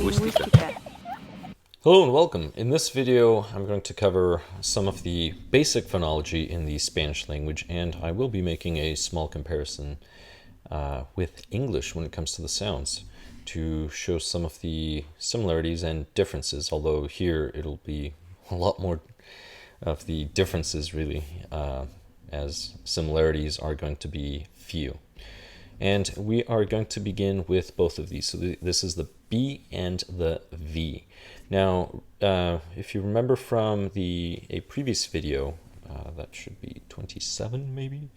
Lingüística. Hello and welcome. In this video, I'm going to cover some of the basic phonology in the Spanish language, and I will be making a small comparison with English when it comes to the sounds to show some of the similarities and differences, although here it'll be a lot more of the differences really, as similarities are going to be few. And we are going to begin with both of these. So this is the B and the V. Now, if you remember from a previous video, that should be 27 maybe,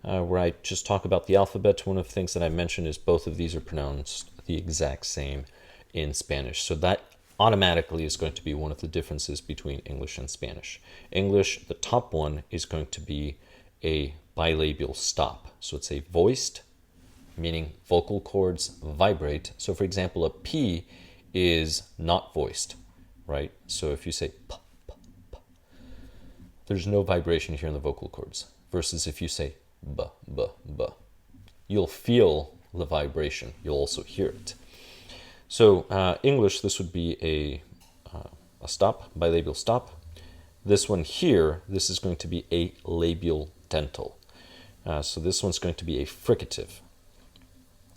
where I just talk about the alphabet, one of the things that I mentioned is both of these are pronounced the exact same in Spanish. So that automatically is going to be one of the differences between English and Spanish. English, the top one, is going to be a bilabial stop. So it's a voiced, meaning vocal cords vibrate. So for example, a P is not voiced, right? So if you say p, p, p, there's no vibration here in the vocal cords. Versus if you say b, b, b, you'll feel the vibration. You'll also hear it. So English, this would be a stop, bilabial stop. This one here, this is going to be a labial dental. So this one's going to be a fricative.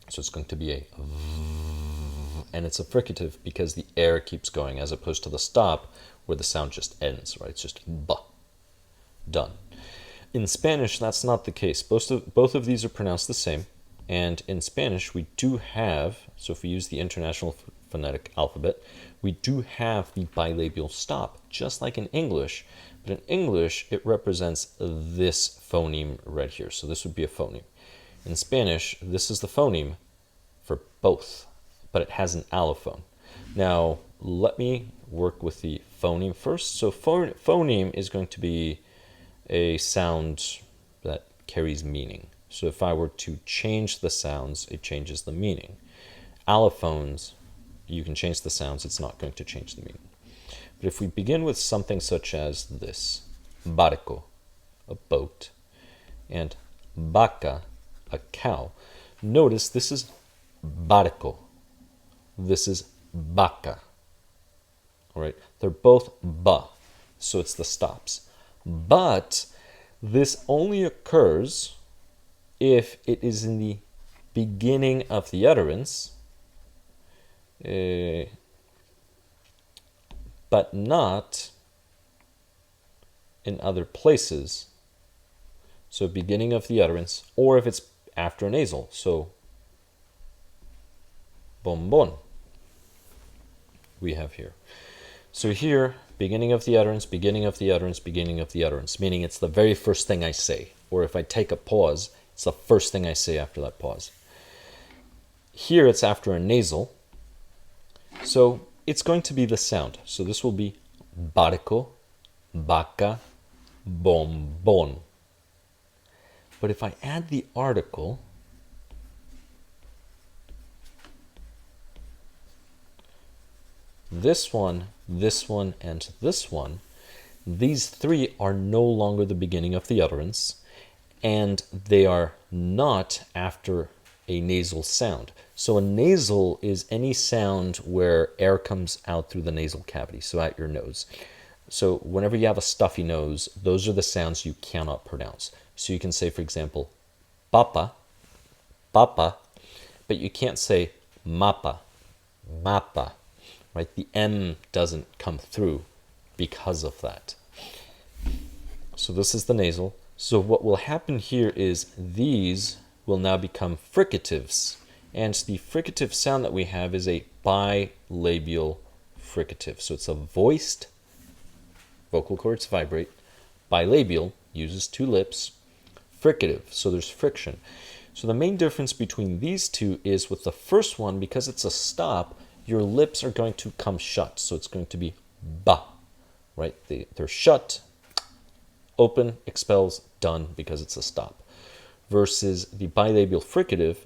So it's going to be a and it's a fricative because the air keeps going as opposed to the stop where the sound just ends, right? It's just b, done. In Spanish, that's not the case. Both of these are pronounced the same. And in Spanish, we do have, so if we use the International Phonetic Alphabet, we do have the bilabial stop, just like in English. But in English, it represents this phoneme right here. So this would be a phoneme. In Spanish, this is the phoneme for both, but it has an allophone. Now, let me work with the phoneme first. So phoneme is going to be a sound that carries meaning. So if I were to change the sounds, it changes the meaning. Allophones, you can change the sounds, it's not going to change the meaning. But if we begin with something such as this, barco, a boat, and vaca, a cow, notice this is barco, this is vaca. All right, they're both ba, so it's the stops. But this only occurs if it is in the beginning of the utterance, but not in other places. So beginning of the utterance, or if it's after a nasal. So bombón we have here. So here, beginning of the utterance, beginning of the utterance, beginning of the utterance, meaning it's the very first thing I say. Or if I take a pause, it's the first thing I say after that pause. Here it's after a nasal. So it's going to be the sound. So this will be barco, vaca, bombón. But if I add the article, this one, and this one, these three are no longer the beginning of the utterance, and they are not after a nasal sound. So a nasal is any sound where air comes out through the nasal cavity, so at your nose. So whenever you have a stuffy nose, those are the sounds you cannot pronounce. So you can say, for example, papa, papa, but you can't say mapa, mapa, right? The M doesn't come through because of that. So this is the nasal. So what will happen here is these will now become fricatives. And the fricative sound that we have is a bilabial fricative. So it's a voiced, vocal cords vibrate, bilabial, uses two lips, fricative, so there's friction. So the main difference between these two is with the first one, because it's a stop, your lips are going to come shut. So it's going to be ba, right? They're shut, open, expels, done, because it's a stop. Versus the bilabial fricative,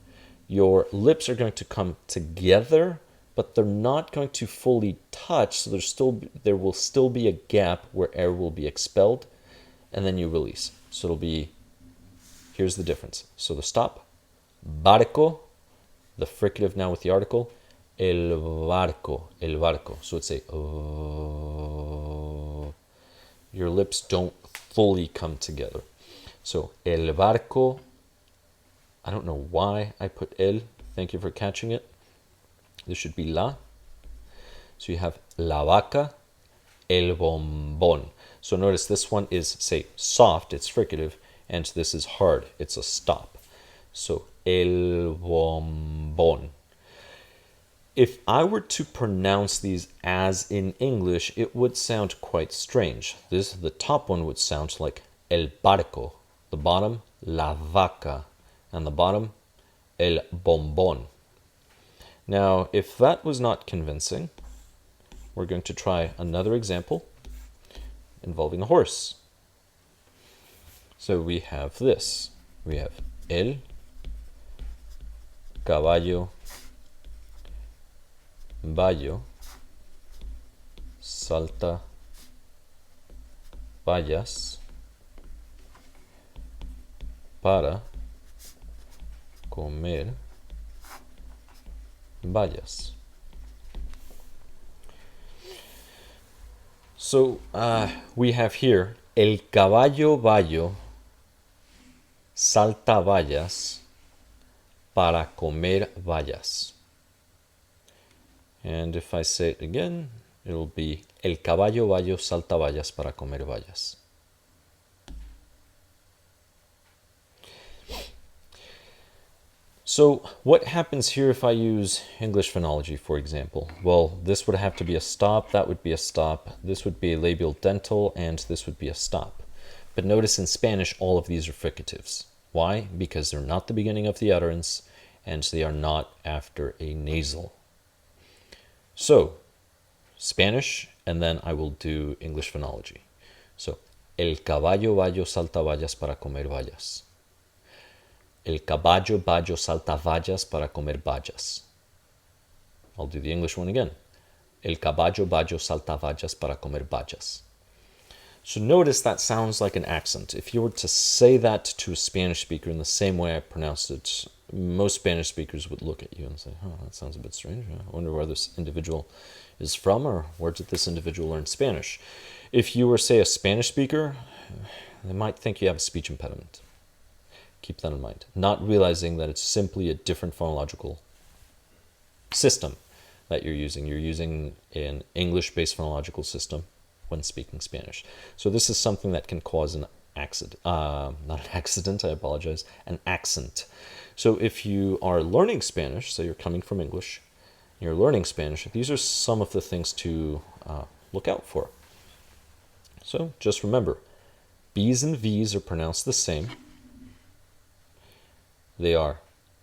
your lips are going to come together, but they're not going to fully touch. So there will still be a gap where air will be expelled, and then you release. So it'll be, here's the difference. So the stop, barco, the fricative now with the article, el barco, el barco. So it's a your lips don't fully come together. So el barco, I don't know why I put el. Thank you for catching it. This should be la. So you have la vaca, el bombón. So notice this one is, say, soft, it's fricative, and this is hard, it's a stop. So el bombón. If I were to pronounce these as in English, it would sound quite strange. The top one would sound like el barco, the bottom, la vaca, and the bottom, el bombón. Now, if that was not convincing, we're going to try another example involving a horse. So we have this. We have el caballo vallo salta vallas para comer bayas. So we have here el caballo vallo salta bayas para comer bayas. And if I say it again, it'll be el caballo vallo salta bayas para comer bayas. So what happens here if I use English phonology, for example? Well, this would have to be a stop, that would be a stop, this would be a labial dental, and this would be a stop. But notice in Spanish, all of these are fricatives. Why? Because they're not the beginning of the utterance, and they are not after a nasal. So, Spanish, and then I will do English phonology. So, el caballo vallo salta vallas para comer vallas. El caballo vallo salta vallas para comer bayas. I'll do the English one again. El caballo vallo salta vallas para comer bayas. So notice that sounds like an accent. If you were to say that to a Spanish speaker in the same way I pronounced it, most Spanish speakers would look at you and say, oh, that sounds a bit strange. I wonder where this individual is from, or where did this individual learn Spanish? If you were, say, a Spanish speaker, they might think you have a speech impediment. Keep that in mind. Not realizing that it's simply a different phonological system that you're using. You're using an English-based phonological system when speaking Spanish. So this is something that can cause an accident. Not an accident, I apologize. An accent. So if you are learning Spanish, so you're coming from English, you're learning Spanish, these are some of the things to look out for. So just remember, B's and V's are pronounced the same. They are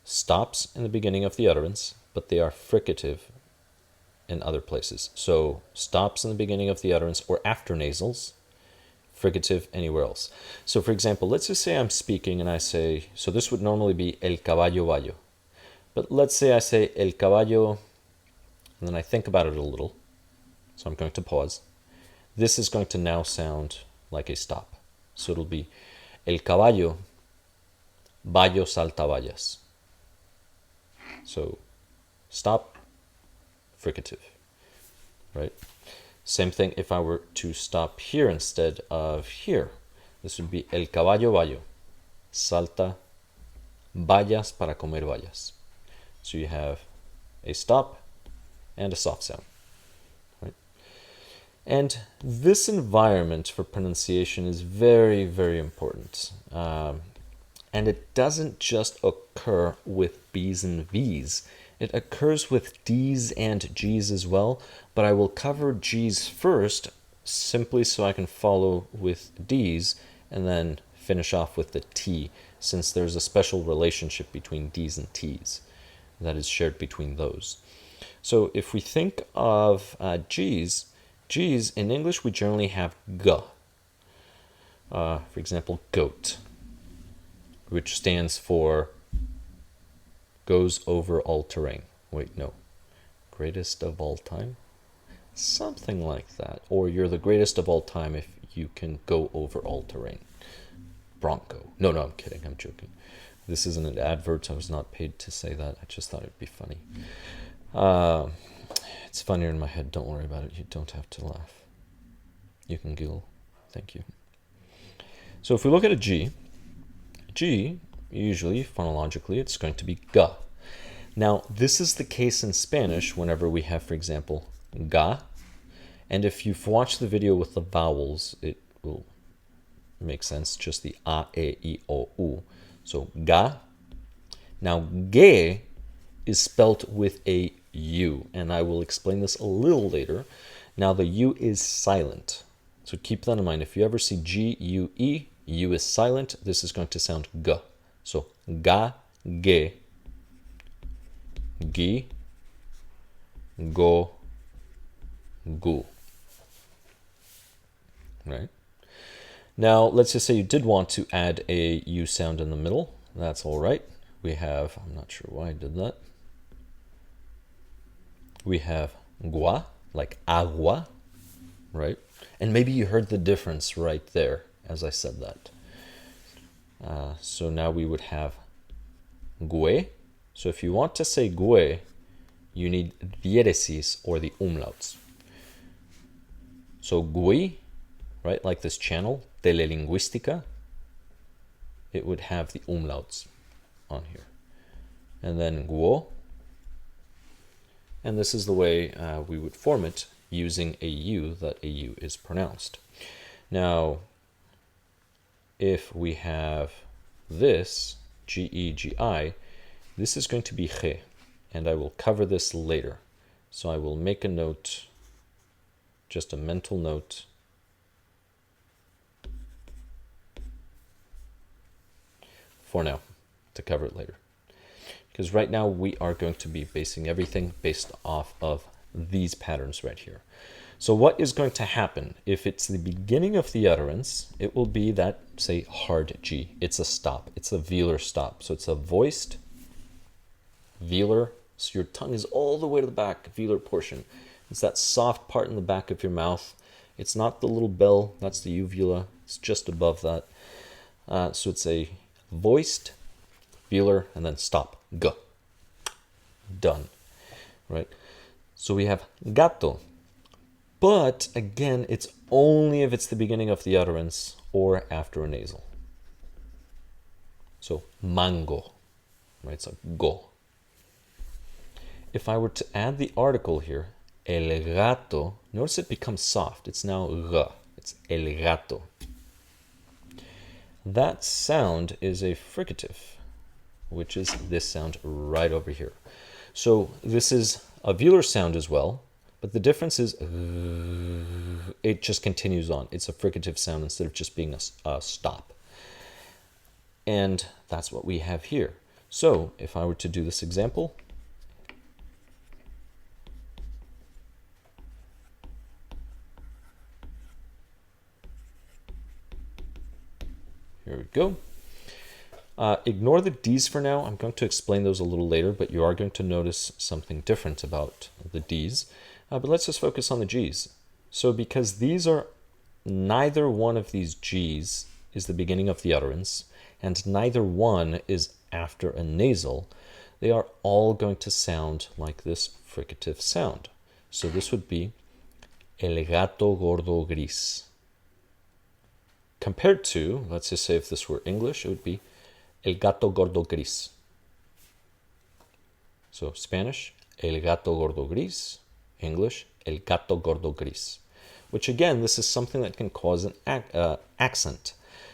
stops in the beginning of the utterance, but they are fricative in other places. So stops in the beginning of the utterance or after nasals, fricative anywhere else. So for example, let's just say I'm speaking and I say, so this would normally be el caballo vallo. But let's say I say el caballo, and then I think about it a little. So I'm going to pause. This is going to now sound like a stop. So it'll be el caballo vallo salta vallas. So stop, fricative, right? Same thing if I were to stop here instead of here. This would be el caballo vallo salta vallas para comer vallas. So you have a stop and a soft sound, right? And this environment for pronunciation is very, very important. And it doesn't just occur with B's and V's. It occurs with D's and G's as well, but I will cover G's first, simply so I can follow with D's and then finish off with the T, since there's a special relationship between D's and T's that is shared between those. So if we think of G's, in English we generally have G. For example, goat, which stands for goes over all terrain. Wait, no. Greatest of all time? Something like that. Or you're the greatest of all time if you can go over all terrain. Bronco. No, I'm kidding. I'm joking. This isn't an advert. I was not paid to say that. I just thought it'd be funny. It's funnier in my head. Don't worry about it. You don't have to laugh. You can giggle. Thank you. So if we look at a G, usually, phonologically, it's going to be ga. Now, this is the case in Spanish whenever we have, for example, ga. And if you've watched the video with the vowels, it will make sense, just the a, e, I, o, u. So, ga. Now, ge is spelt with a U, and I will explain this a little later. Now, the U is silent. So keep that in mind. If you ever see G, U, E, U is silent. This is going to sound G. So ga, ge, gi, go, gu. Right? Now, let's just say you did want to add a U sound in the middle. That's all right. We have, I'm not sure why I did that. We have gua, like agua, right? And maybe you heard the difference right there as I said that. So now we would have gue. So if you want to say gue, you need diéresis or the umlauts. So gui, right, like this channel, telelingüística, it would have the umlauts on here. And then guo. And this is the way we would form it using a U, that a U is pronounced. Now, if we have this, G-E-G-I, this is going to be ge, and I will cover this later. So I will make a note, just a mental note. For now, to cover it later. Because right now we are going to be basing everything based off of these patterns right here. So what is going to happen if it's the beginning of the utterance? It will be that, say, hard G. It's a stop. It's a velar stop. So it's a voiced velar. So your tongue is all the way to the back, velar portion. It's that soft part in the back of your mouth. It's not the little bell. That's the uvula. It's just above that. So it's a voiced velar and then stop. G. Done. Right? So we have gato. But again, it's only if it's the beginning of the utterance or after a nasal. So mango. Right? So go. If I were to add the article here, el gato, notice it becomes soft. It's now g. It's el gato. That sound is a fricative, which is this sound right over here. So this is a velar sound as well, but the difference is it just continues on. It's a fricative sound instead of just being a stop. And that's what we have here. So if I were to do this example, here we go. Ignore the D's for now. I'm going to explain those a little later, but you are going to notice something different about the D's. But let's just focus on the G's. So because these are, neither one of these G's is the beginning of the utterance, and neither one is after a nasal, they are all going to sound like this fricative sound. So this would be el gato gordo gris. Compared to, let's just say if this were English, it would be el gato gordo gris. So Spanish, el gato gordo gris. English, el gato gordo gris. Which again, this is something that can cause an accent.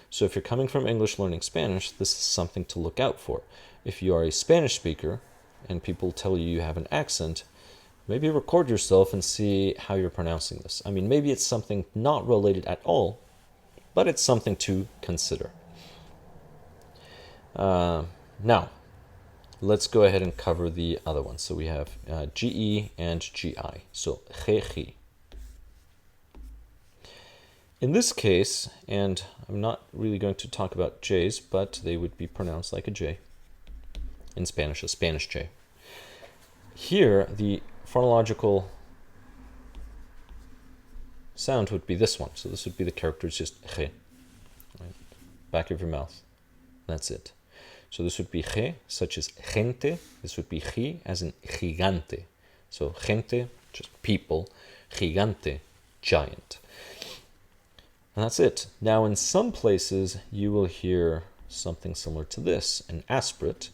So if you're coming from English learning Spanish, this is something to look out for. If you are a Spanish speaker and people tell you you have an accent, maybe record yourself and see how you're pronouncing this. I mean, maybe it's something not related at all, but it's something to consider. Now, let's go ahead and cover the other ones. So we have GE and GI. So GG. In this case, and I'm not really going to talk about J's, but they would be pronounced like a J. In Spanish, a Spanish J. Here, the phonological sound would be this one. So this would be the characters just G. Right? Back of your mouth. That's it. So this would be G, such as gente. This would be G, as in gigante. So gente, just people, gigante, giant. And that's it. Now in some places you will hear something similar to this, an aspirate,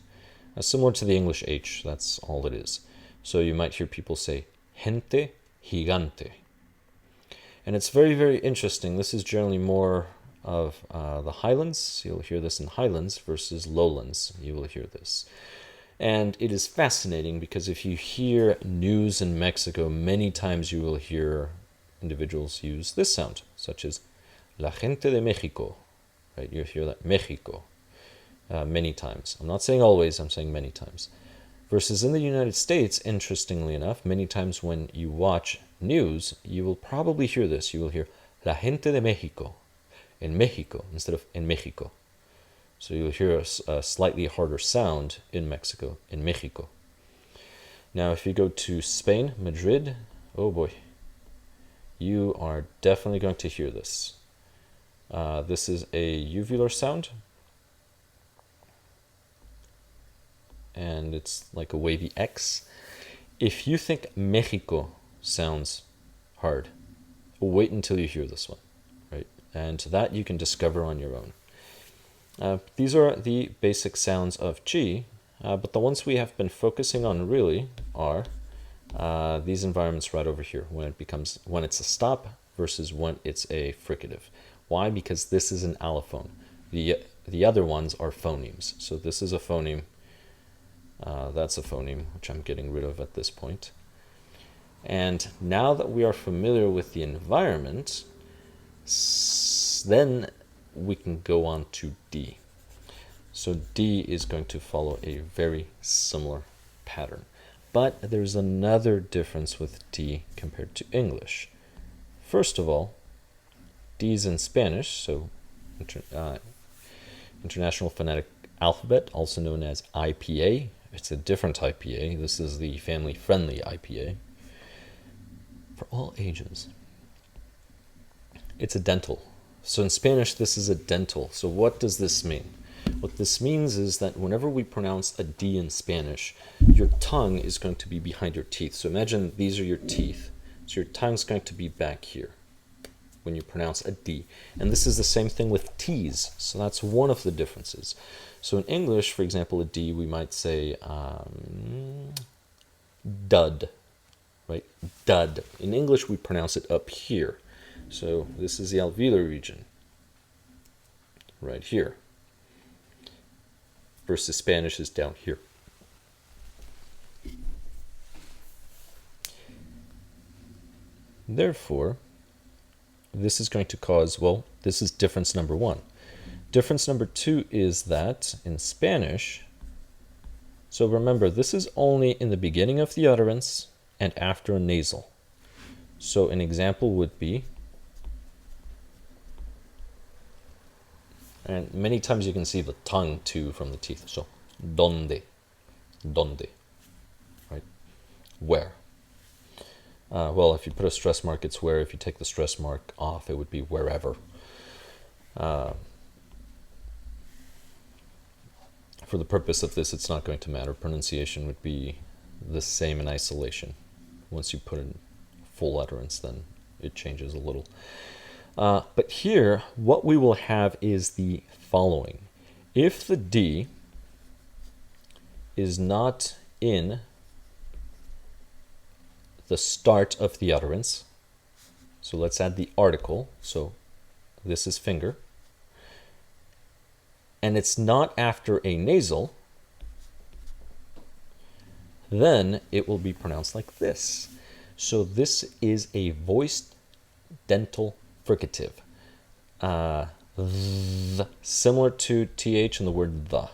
similar to the English H, that's all it is. So you might hear people say gente gigante. And it's very, very interesting. This is generally more of the highlands. You'll hear this in highlands versus lowlands. You will hear this. And it is fascinating because if you hear news in Mexico, many times you will hear individuals use this sound, such as la gente de Mexico. Right? You hear that Mexico many times. I'm not saying always, I'm saying many times. Versus in the United States, interestingly enough, many times when you watch news, you will probably hear this. You will hear la gente de Mexico in Mexico instead of en Mexico. So you'll hear a slightly harder sound in Mexico, in Mexico. Now, if you go to Spain, Madrid, oh boy, you are definitely going to hear this. This is a uvular sound. And it's like a wavy X. If you think Mexico sounds hard, wait until you hear this one, right? And that you can discover on your own. These are the basic sounds of G, but the ones we have been focusing on really are these environments right over here, when it's a stop versus when it's a fricative. Why? Because this is an allophone. The other ones are phonemes. So this is a phoneme. That's a phoneme, which I'm getting rid of at this point. And now that we are familiar with the environment, then we can go on to D. So D is going to follow a very similar pattern. But there's another difference with D compared to English. First of all, D is in Spanish, so International Phonetic Alphabet, also known as IPA. It's a different IPA. This is the family-friendly IPA for all ages. It's a dental. So in Spanish, this is a dental. So what does this mean? What this means is that whenever we pronounce a D in Spanish, your tongue is going to be behind your teeth. So imagine these are your teeth. So your tongue's going to be back here when you pronounce a D. And this is the same thing with T's. So that's one of the differences. So in English, for example, a D, we might say dud, right? Dud. In English, we pronounce it up here. So this is the alveolar region, right here. Versus Spanish is down here. Therefore, this is going to cause, well, this is difference number one. Difference number two is that in Spanish, so remember, this is only in the beginning of the utterance and after a nasal. So an example would be, and many times you can see the tongue too from the teeth. So, donde, right? Where? Well, if you put a stress mark, it's where. If you take the stress mark off, it would be wherever. For the purpose of this, it's not going to matter. Pronunciation would be the same in isolation. Once you put in full utterance, then it changes a little. But here, what we will have is the following. If the D is not in the start of the utterance, so let's add the article, so this is finger, and it's not after a nasal, then it will be pronounced like this. So this is a voiced dental fricative. Similar to TH in the word the.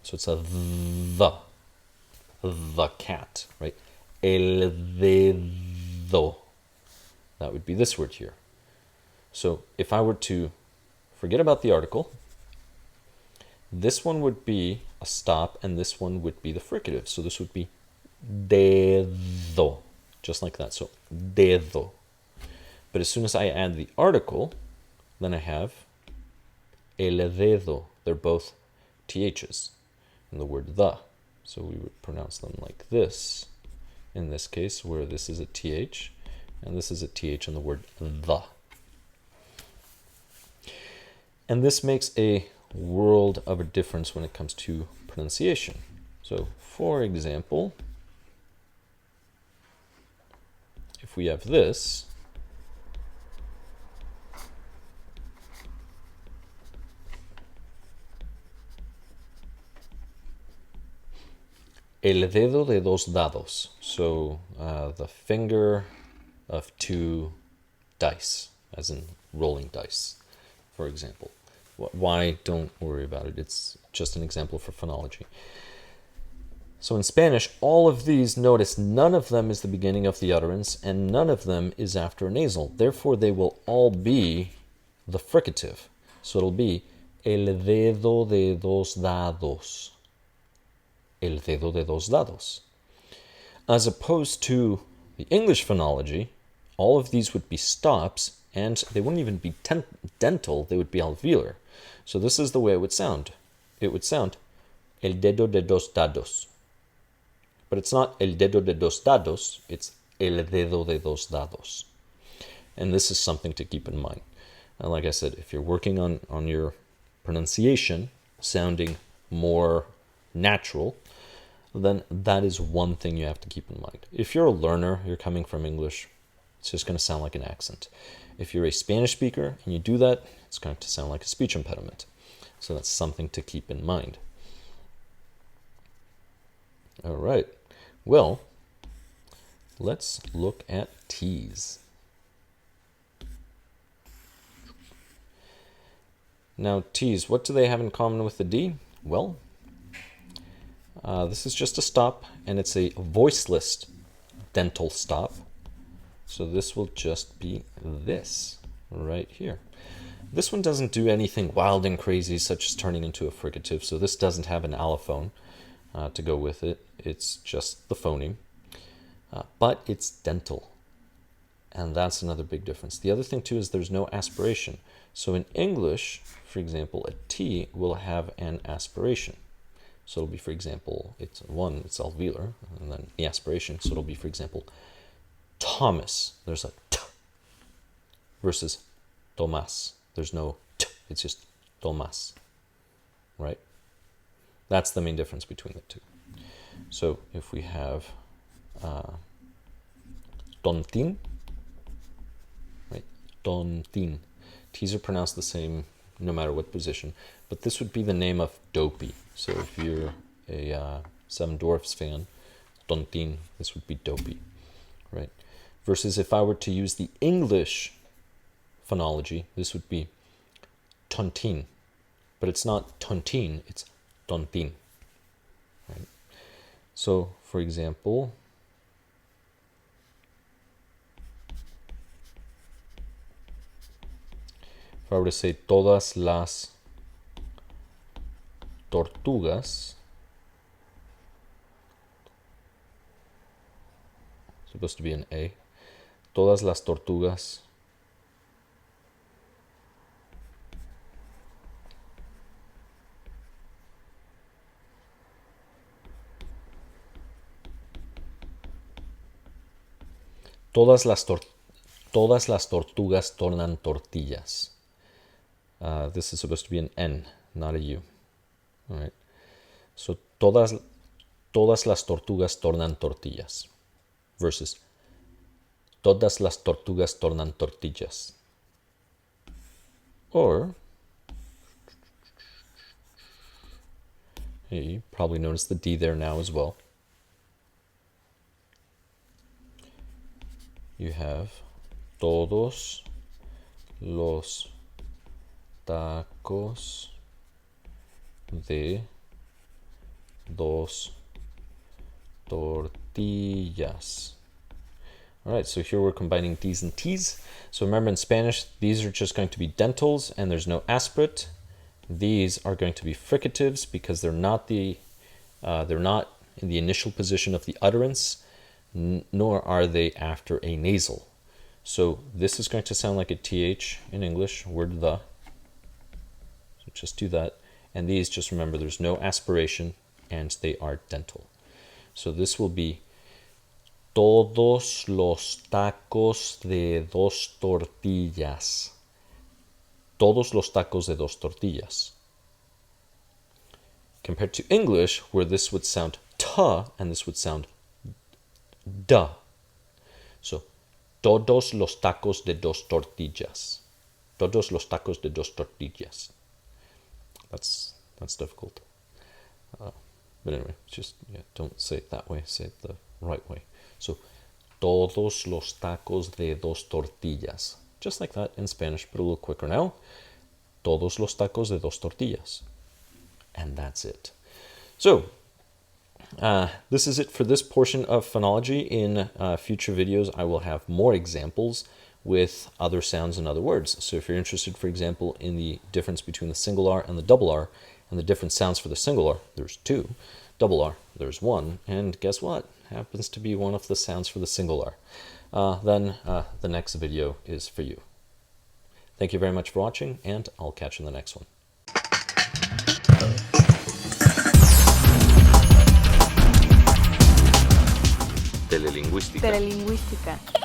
So it's a the cat, right? El dedo. That would be this word here. So if I were to forget about the article, this one would be a stop and this one would be the fricative. So this would be dedo, just like that. So dedo. But as soon as I add the article, then I have el dedo. They're both THs in the word the. So we would pronounce them like this in this case, where this is a TH and this is a TH in the word the. And this makes a world of a difference when it comes to pronunciation. So for example, if we have this, el dedo de dos dados. So the finger of two dice, as in rolling dice, for example. Why? Don't worry about it. It's just an example for phonology. So in Spanish, all of these, notice none of them is the beginning of the utterance and none of them is after a nasal. Therefore, they will all be the fricative. So it'll be el dedo de dos dados. El dedo de dos dados. As opposed to the English phonology, all of these would be stops and they wouldn't even be dental, they would be alveolar. So this is the way it would sound. It would sound el dedo de dos dados. But it's not el dedo de dos dados, it's el dedo de dos dados. And this is something to keep in mind. And like I said, if you're working on your pronunciation sounding more natural, then that is one thing you have to keep in mind. If you're a learner, you're coming from English, it's just going to sound like an accent. If you're a Spanish speaker and you do that, it's going to sound like a speech impediment. So that's something to keep in mind. All right. Well, let's look at T's. Now, T's, what do they have in common with the D? Well, this is just a stop, and it's a voiceless dental stop. So this will just be this right here. This one doesn't do anything wild and crazy, such as turning into a fricative. So this doesn't have an allophone to go with it. It's just the phoneme, but it's dental. And that's another big difference. The other thing too is there's no aspiration. So in English, for example, a T will have an aspiration. So it'll be, for example, it's alveolar, and then the aspiration. So it'll be, for example, Thomas. There's a T versus Tomás. There's no T. It's just Tomás, right? That's the main difference between the two. So if we have tontín, right? Tontín. T's are pronounced the same no matter what position, but this would be the name of Dopey. So if you're a Seven Dwarfs fan, tontín, this would be Dopey, right? Versus if I were to use the English phonology, this would be tontín, but it's not tontín, it's tontín, right? So, for example, if I were to say todas las tortugas, supposed to be an A, todas las tortugas todas las tortugas tornan tortillas. This is supposed to be an N, not a U. All right. So todas las tortugas tornan tortillas versus todas las tortugas tornan tortillas. Or, you probably noticed the D there now as well. You have todos los tacos de dos tortillas. All right, so here we're combining D's and T's. So remember in Spanish, these are just going to be dentals and there's no aspirate. These are going to be fricatives because they're not in the initial position of the utterance, nor are they after a nasal. So this is going to sound like a TH in English, word the. So just do that. And these, just remember, there's no aspiration and they are dental. So this will be todos los tacos de dos tortillas. Todos los tacos de dos tortillas. Compared to English, where this would sound ta and this would sound da. So, todos los tacos de dos tortillas. Todos los tacos de dos tortillas. That's difficult. But anyway, just don't say it that way. Say it the right way. So, todos los tacos de dos tortillas. Just like that in Spanish, but a little quicker now. Todos los tacos de dos tortillas. And that's it. So, this is it for this portion of phonology. In future videos, I will have more examples with other sounds and other words. So if you're interested, for example, in the difference between the single R and the double R, and the different sounds for the single R, there's 2. Double R, there's 1. And guess what? Happens to be one of the sounds for the single R. Then the next video is for you. Thank you very much for watching, and I'll catch you in the next one. Telelingüística.